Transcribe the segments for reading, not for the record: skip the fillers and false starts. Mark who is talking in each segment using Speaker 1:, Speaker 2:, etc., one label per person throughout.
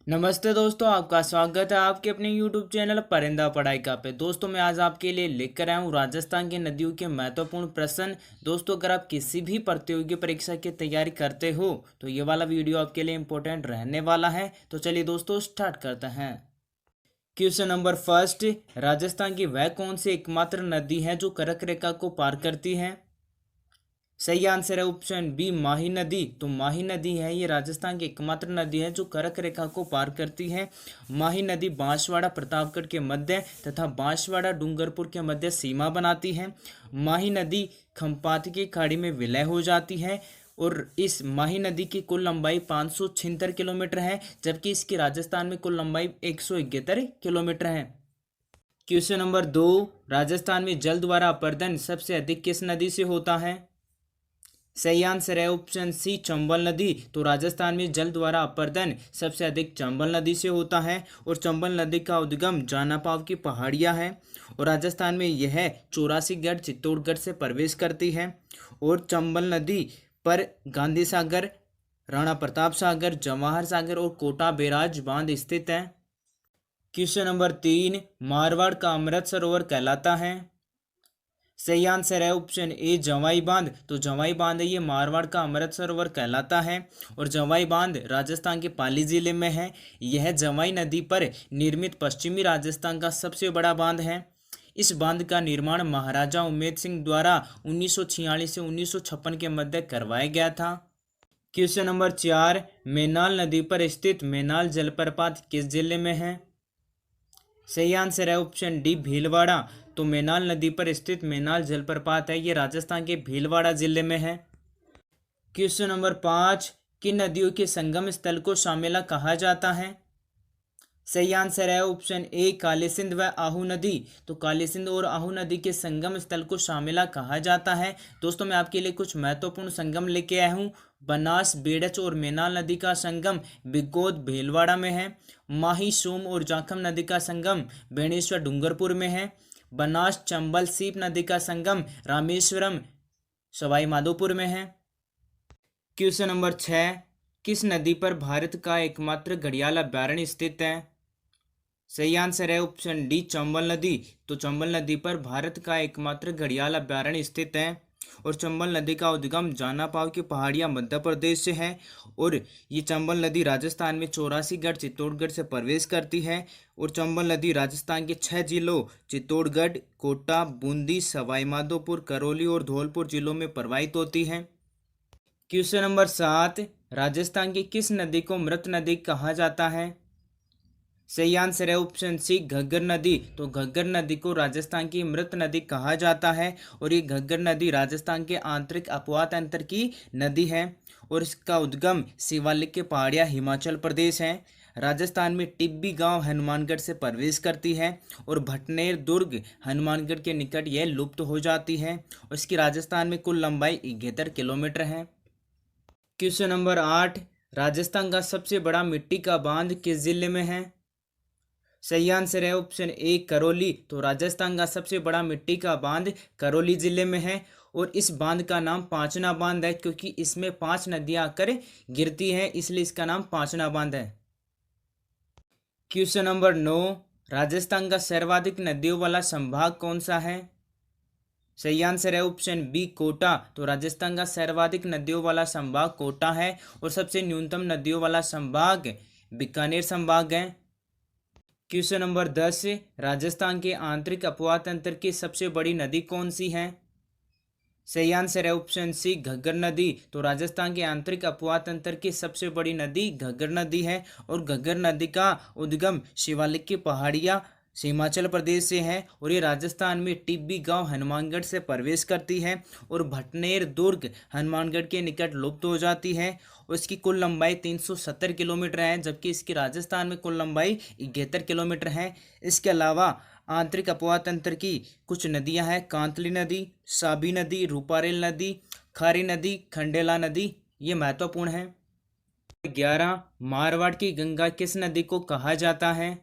Speaker 1: नमस्ते दोस्तों, आपका स्वागत है आपके अपने YouTube चैनल परिंदा पढ़ाई का पे। दोस्तों मैं आज आपके लिए लेकर आया हूँ राजस्थान की नदियों के महत्वपूर्ण प्रश्न। दोस्तों अगर आप किसी भी प्रतियोगी परीक्षा की तैयारी करते हो तो ये वाला वीडियो आपके लिए इम्पोर्टेंट रहने वाला है। तो चलिए दोस्तों स्टार्ट करते हैं। क्वेश्चन नंबर फर्स्ट, राजस्थान की वह कौन सी एकमात्र नदी है जो कर्क रेखा को पार करती है? सही आंसर है ऑप्शन बी माही नदी। तो माही नदी है ये राजस्थान की एकमात्र नदी है जो कर्क रेखा को पार करती है। माही नदी बांसवाड़ा प्रतापगढ़ के मध्य तथा बांसवाड़ा डूंगरपुर के मध्य सीमा बनाती है। माही नदी खम्पात की खाड़ी में विलय हो जाती है और इस माही नदी की कुल लंबाई 576 किलोमीटर है, जबकि इसकी राजस्थान में कुल लंबाई 171 किलोमीटर है। क्वेश्चन नंबर 2, राजस्थान में जल द्वारा अपर्दन सबसे अधिक किस नदी से होता है? सही आंसर है ऑप्शन सी चंबल नदी। तो राजस्थान में जल द्वारा अपर्दन सबसे अधिक चंबल नदी से होता है और चंबल नदी का उद्गम जानापाव की पहाड़ियाँ है और राजस्थान में यह 84 चित्तौड़गढ़ से प्रवेश करती है। और चंबल नदी पर गांधी सागर, राणा प्रताप सागर, जवाहर सागर और कोटा बैराज बांध स्थित है। क्वेश्चन नंबर 3, मारवाड़ का अमृत सरोवर कहलाता है? सही आंसर है ऑप्शन ए जवाई बांध। तो जवाई बांध है ये मारवाड़ का अमृत सरोवर कहलाता है और जवाई बांध राजस्थान के पाली जिले में है। यह जवाई नदी पर निर्मित पश्चिमी राजस्थान का सबसे बड़ा बांध है। इस बांध का निर्माण महाराजा उमेद सिंह द्वारा 1946 से 1956 के मध्य करवाया गया था। क्वेश्चन नंबर 4, मेनाल नदी पर स्थित मेनाल जलप्रपात किस जिले में है? सही आंसर है ऑप्शन डी भीलवाड़ा। तो मेनाल नदी पर स्थित मेनाल जलप्रपात है ये राजस्थान के भीलवाड़ा जिले में है। क्वेश्चन नंबर 5, किन नदियों के संगम स्थल को शामिला कहा जाता है? सही आंसर है ऑप्शन ए काली सिंध व आहू नदी। तो काली सिंध और आहू नदी के संगम स्थल को शामिला कहा जाता है। दोस्तों मैं आपके लिए कुछ महत्वपूर्ण संगम लेके आया हूँ। बनास, बेड़च और मेनाल नदी का संगम बिगोद भीलवाड़ा में है। माही, सोम और जाखम नदी का संगम बेणेश्वर डूंगरपुर में है। बनास, चंबल, सीप नदी का संगम रामेश्वरम सवाई माधोपुर में है। क्वेश्चन नंबर 6, किस नदी पर भारत का एकमात्र घड़ियाल अभयारण्य स्थित है? सही आंसर है ऑप्शन डी चंबल नदी। तो चंबल नदी पर भारत का एकमात्र घड़ियाल अभयारण्य स्थित है और चंबल नदी का उद्गम जानापाव की पहाड़ियां मध्य प्रदेश से है और ये चंबल नदी राजस्थान में 84 चित्तौड़गढ़ से प्रवेश करती है और चंबल नदी राजस्थान के 6 जिलों चित्तौड़गढ़, कोटा, बूंदी, सवाई माधोपुर, करौली और धौलपुर जिलों में प्रवाहित होती है। क्वेश्चन नंबर 7, राजस्थान की किस नदी को मृत नदी कहा जाता है? सही आंसर है ऑप्शन सी घग्गर नदी। तो घग्गर नदी को राजस्थान की मृत नदी कहा जाता है और ये घग्गर नदी राजस्थान के आंतरिक अपवाद तंत्र की नदी है और इसका उद्गम शिवालिक के पहाड़ियाँ हिमाचल प्रदेश है। राजस्थान में टिब्बी गांव हनुमानगढ़ से प्रवेश करती है और भटनेर दुर्ग हनुमानगढ़ के निकट यह लुप्त हो जाती है और इसकी राजस्थान में कुल लंबाई 71 किलोमीटर है। क्वेश्चन नंबर 8, राजस्थान का सबसे बड़ा मिट्टी का बांध किस जिले में है? सही आंसर है ऑप्शन ए करौली। तो राजस्थान का सबसे बड़ा मिट्टी का बांध करौली जिले में है और इस बांध का नाम पांचना बांध है क्योंकि इसमें 5 नदियां आकर गिरती हैं, इसलिए इसका नाम पांचना बांध है। क्वेश्चन नंबर 9, राजस्थान का सर्वाधिक नदियों वाला संभाग कौन सा है? सही आंसर है ऑप्शन बी कोटा। तो राजस्थान का सर्वाधिक नदियों वाला संभाग कोटा है और सबसे न्यूनतम नदियों वाला संभाग बीकानेर संभाग है। क्वेश्चन नंबर 10, राजस्थान के आंतरिक अपवाद तंत्र की सबसे बड़ी नदी कौन सी है? सही आंसर है ऑप्शन सी घग्गर नदी। तो राजस्थान के आंतरिक अपवाद तंत्र की सबसे बड़ी नदी घग्गर नदी है और घग्गर नदी का उद्गम शिवालिक की पहाड़ियाँ हिमाचल प्रदेश से है और ये राजस्थान में टिब्बी गांव हनुमानगढ़ से प्रवेश करती है और भटनेर दुर्ग हनुमानगढ़ के निकट लुप्त हो जाती है और इसकी कुल लंबाई 370 किलोमीटर है, जबकि इसकी राजस्थान में कुल लंबाई 71 किलोमीटर है। इसके अलावा आंतरिक अपवाद तंत्र की कुछ नदियां हैं कांतली नदी, साबी नदी, रूपारेल नदी, खारी नदी, खंडेला नदी, ये महत्वपूर्ण है। 11, मारवाड़ की गंगा किस नदी को कहा जाता है?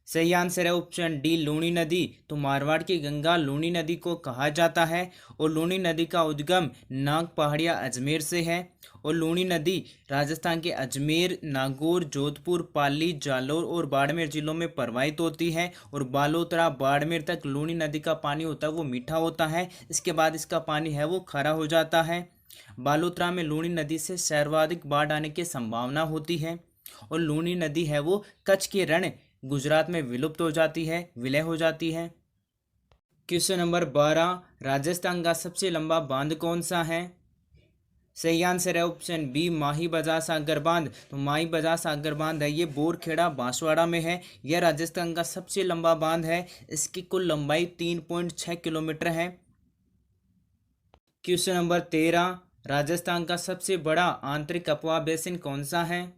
Speaker 1: सही आंसर है ऑप्शन डी लूनी नदी। तो मारवाड़ की गंगा लूनी नदी को कहा जाता है और लूनी नदी का उद्गम नाग पहाड़िया अजमेर से है। और लूनी नदी राजस्थान के अजमेर, नागौर, जोधपुर, पाली, जालौर और बाड़मेर जिलों में प्रवाहित होती है। और बालोतरा बाड़मेर तक लूनी नदी का पानी होता है वो मीठा होता है, इसके बाद इसका पानी है वो खारा हो जाता है। बालोतरा में लूनी नदी से सर्वाधिक बाढ़ आने की संभावना होती है। और लूनी नदी है वो कच्छ के रण गुजरात में विलुप्त हो जाती है, विलय हो जाती है। क्वेश्चन नंबर 12, राजस्थान का सबसे लंबा बांध कौन सा है? सही आंसर है ऑप्शन बी माही बजार सागर बांध। तो माही बजार सागर बांध है ये बोरखेड़ा बांसवाड़ा में है। यह राजस्थान का सबसे लंबा बांध है, इसकी कुल लंबाई 3.6 किलोमीटर है। क्वेश्चन नंबर 13, राजस्थान का सबसे बड़ा आंतरिक अपवाह बेसिन कौन सा है?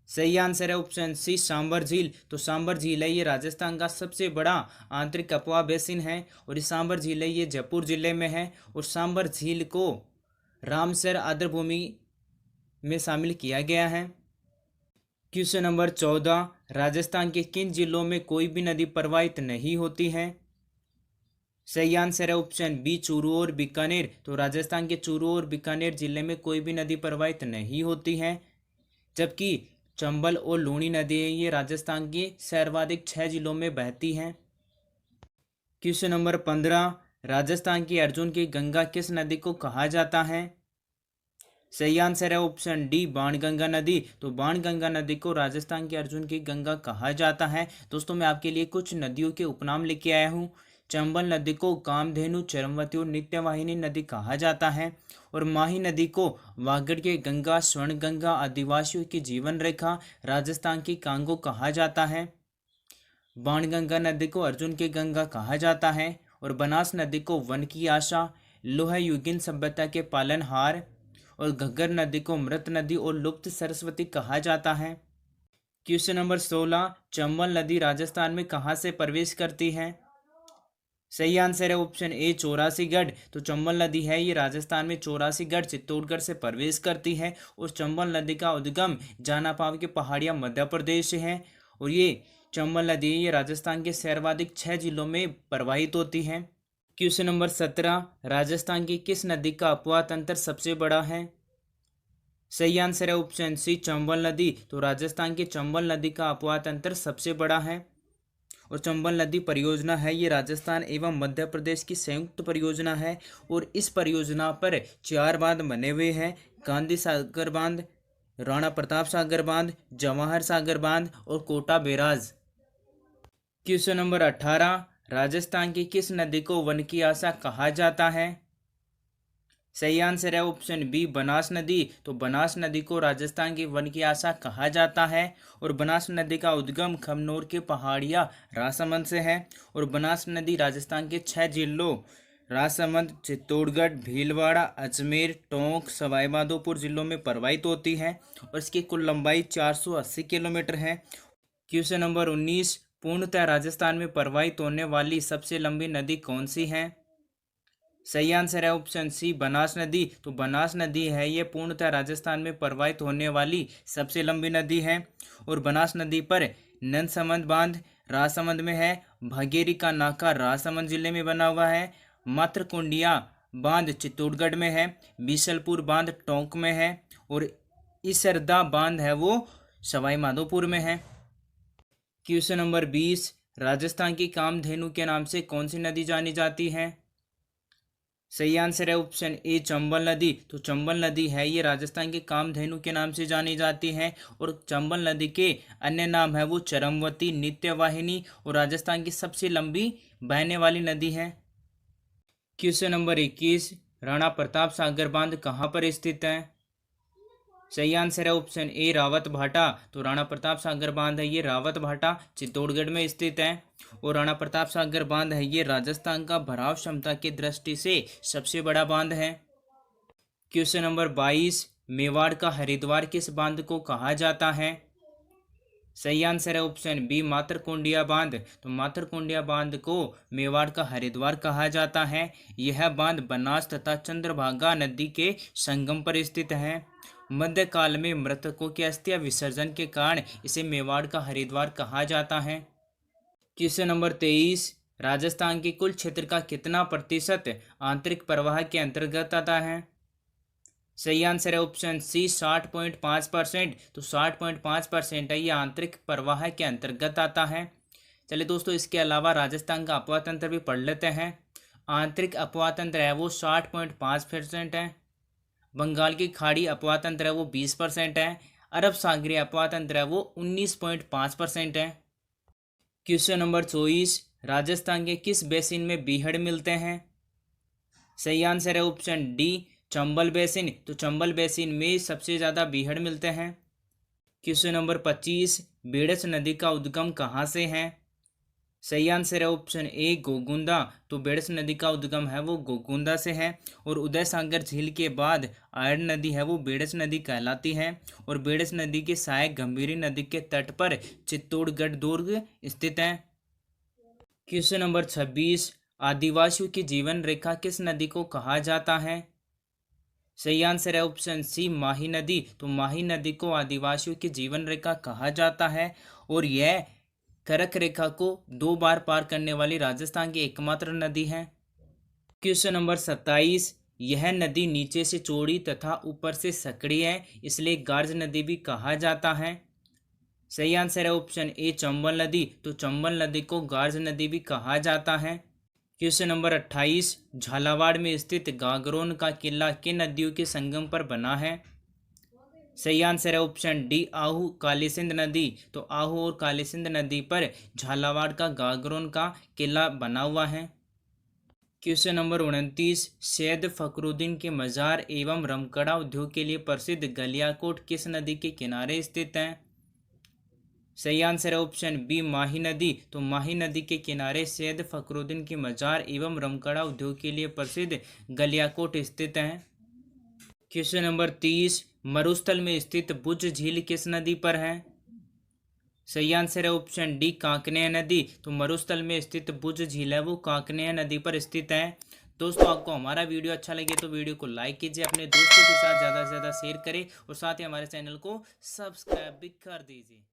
Speaker 1: सही आंसर है ऑप्शन सी सांबर झील। तो सांबर झील है ये राजस्थान का सबसे बड़ा आंतरिक अपवाह बेसिन है और ये सांबर झील है ये जयपुर जिले में है। और सांबर झील को रामसर आर्द्रभूमि में शामिल किया गया है। क्वेश्चन नंबर 14, राजस्थान के किन जिलों में कोई भी नदी प्रवाहित नहीं होती है? सही आंसर है ऑप्शन बी चूरू और बीकानेर। तो राजस्थान के चूरू और बीकानेर जिले में कोई भी नदी प्रवाहित नहीं होती है, जबकि चंबल और लूनी नदी ये राजस्थान के सर्वाधिक 6 जिलों में बहती हैं। क्वेश्चन नंबर 15, राजस्थान की अर्जुन की गंगा किस नदी को कहा जाता है? सही आंसर है ऑप्शन डी बाणगंगा नदी। तो बाणगंगा नदी को राजस्थान की अर्जुन की गंगा कहा जाता है। दोस्तों मैं आपके लिए कुछ नदियों के उपनाम लेके आया हूँ। चंबल नदी को कामधेनु, चरमवती और नित्यवाहिनी नदी कहा जाता है। और माही नदी को वागड़ के गंगा, स्वर्ण गंगा, आदिवासियों की जीवन रेखा, राजस्थान की कांगो कहा जाता है। बाणगंगा नदी को अर्जुन की गंगा कहा जाता है। और बनास नदी को वन की आशा, लोह युगीन सभ्यता के पालनहार, और घग्गर नदी को मृत नदी और लुप्त सरस्वती कहा जाता है। क्वेश्चन नंबर 16, चंबल नदी राजस्थान में कहाँ से प्रवेश करती है? सही आंसर है ऑप्शन ए चौरासीगढ़। तो चंबल नदी है ये राजस्थान में चौरासीगढ़ चित्तौड़गढ़ से प्रवेश करती है। और चंबल नदी का उद्गम जानापाव के पहाड़ियाँ मध्य प्रदेश से है। और ये चंबल नदी ये राजस्थान के सर्वाधिक 6 जिलों में प्रवाहित होती है। क्वेश्चन नंबर 17, राजस्थान की किस नदी का अपवाह तंत्र सबसे बड़ा है? सही आंसर है ऑप्शन सी चंबल नदी। तो राजस्थान की चंबल नदी का अपवाह तंत्र सबसे बड़ा है। और चंबल नदी परियोजना है ये राजस्थान एवं मध्य प्रदेश की संयुक्त परियोजना है। और इस परियोजना पर 4 बांध बने हुए हैं, गांधी सागर बांध, राणा प्रताप सागर बांध, जवाहर सागर बांध और Kota barrage. Question number 18, Rajasthan की किस नदी को वन की आशा कहा जाता है? सही आंसर है ऑप्शन बी बनास नदी। तो बनास नदी को राजस्थान की वन की आशा कहा जाता है। और बनास नदी का उद्गम खमनोर के पहाड़िया राजसमंद से है। और बनास नदी राजस्थान के 6 जिलों राजसमंद, चित्तौड़गढ़, भीलवाड़ा, अजमेर, टोंक, सवाईमाधोपुर जिलों में प्रवाहित होती है। और इसकी कुल लंबाई 480 किलोमीटर है। क्वेश्चन नंबर 19, पूर्णतः राजस्थान में प्रवाहित होने वाली सबसे लंबी नदी कौन सी है? सही आंसर है ऑप्शन सी बनास नदी। तो बनास नदी है ये पूर्णतः राजस्थान में प्रवाहित होने वाली सबसे लंबी नदी है। और बनास नदी पर नंदसमंद बांध राजसमंद में है, भगेरी का नाका राजसमंद जिले में बना हुआ है, मात्रकुंडिया बांध चित्तौड़गढ़ में है, बीसलपुर बांध टोंक में है, और इसरदा बांध है वो सवाई माधोपुर में है। क्वेश्चन नंबर 20, राजस्थान की कामधेनु के नाम से कौन सी नदी जानी जाती है? सही आंसर है ऑप्शन ए चंबल नदी। तो चंबल नदी है ये राजस्थान के कामधेनु के नाम से जानी जाती है। और चंबल नदी के अन्य नाम है वो चरमवती, नित्यवाहिनी और राजस्थान की सबसे लंबी बहने वाली नदी है। क्वेश्चन नंबर 21, राणा प्रताप सागर बांध कहाँ पर स्थित है? सही आंसर है ऑप्शन ए रावत भाटा। तो राणा प्रताप सागर बांध है ये रावत भाटा चित्तौड़गढ़ में स्थित है। और राणा प्रताप सागर बांध है ये राजस्थान का भराव क्षमता की दृष्टि से सबसे बड़ा बांध है। क्वेश्चन नंबर 22, मेवाड़ का हरिद्वार किस बांध को कहा जाता है? सही आंसर है ऑप्शन बी मात्रकुंडिया बांध। तो मात्रकुंडिया बांध को मेवाड़ का हरिद्वार कहा जाता है। यह बांध बनास तथा चंद्रभागा नदी के संगम पर स्थित है। मध्यकाल में मृतकों के अस्थियां विसर्जन के कारण इसे मेवाड़ का हरिद्वार कहा जाता है। क्वेश्चन नंबर 23, राजस्थान के कुल क्षेत्र का कितना प्रतिशत आंतरिक प्रवाह के अंतर्गत आता है? सही आंसर है ऑप्शन सी 60.5%। तो 60.5% है ये आंतरिक प्रवाह के अंतर्गत आता है। चलिए दोस्तों, इसके अलावा राजस्थान का अपवाह तंत्र भी पढ़ लेते हैं। आंतरिक अपवाह तंत्र है वो 60.5% है। बंगाल की खाड़ी अपवाह तंत्र है वो 20% है। अरब सागरीय अपवाह तंत्र है वो 19.5% है। क्वेश्चन नंबर 24, राजस्थान के किस बेसिन में बीहड़ मिलते हैं? सही आंसर है ऑप्शन डी चंबल बेसिन। तो चंबल बेसिन में सबसे ज़्यादा बीहड़ मिलते हैं। क्वेश्चन नंबर 25, बेड़स नदी का उद्गम कहाँ से है? सही आंसर है ऑप्शन ए गोगुंदा। तो बेड़स नदी का उद्गम है वो गोगुंदा से है। और उदय सागर झील के बाद आयरन नदी है वो बेड़स नदी कहलाती है। और बेड़स नदी के सहायक गंभीरी नदी के तट पर चित्तौड़गढ़ दुर्ग स्थित है। क्वेश्चन नंबर 26, आदिवासियों की जीवन रेखा किस नदी को कहा जाता है? सही आंसर है ऑप्शन सी माही नदी। तो माही नदी को आदिवासियों की जीवन रेखा कहा जाता है। और यह कर्क रेखा को 2 बार पार करने वाली राजस्थान की एकमात्र नदी है। क्वेश्चन नंबर 27, यह नदी नीचे से चौड़ी तथा ऊपर से सकड़ी है, इसलिए गार्ज नदी भी कहा जाता है। सही आंसर है ऑप्शन ए चंबल नदी। तो चंबल नदी को गार्ज नदी भी कहा जाता है। क्वेश्चन नंबर 28, झालावाड़ में स्थित गागरोन का किला किन नदियों के संगम पर बना है? सही आंसर है ऑप्शन डी आहू कालीसिंध नदी। तो आहू और कालीसिंध नदी पर झालावाड़ का गागरोन का किला बना हुआ है। क्वेश्चन नंबर 29, सैयद फखरुद्दीन के मज़ार एवं रमकड़ा उद्योग के लिए प्रसिद्ध गलियाकोट किस नदी के किनारे स्थित है? सही आंसर है ऑप्शन बी माही नदी। तो माही नदी के किनारे सैयद फखरुद्दीन के मज़ार एवं रमकड़ा उद्योग के लिए प्रसिद्ध गलियाकोट स्थित है। क्वेश्चन नंबर 30, मरुस्थल में स्थित बुज झील किस नदी पर है? सही आंसर है ऑप्शन डी कांकनेय नदी। तो मरुस्थल में स्थित बुज झील है वो कांकनेय नदी पर स्थित है। दोस्तों, आपको हमारा वीडियो अच्छा लगे तो वीडियो को लाइक कीजिए, अपने दोस्तों के साथ ज़्यादा से ज़्यादा शेयर करें और साथ ही हमारे चैनल को सब्सक्राइब भी कर दीजिए।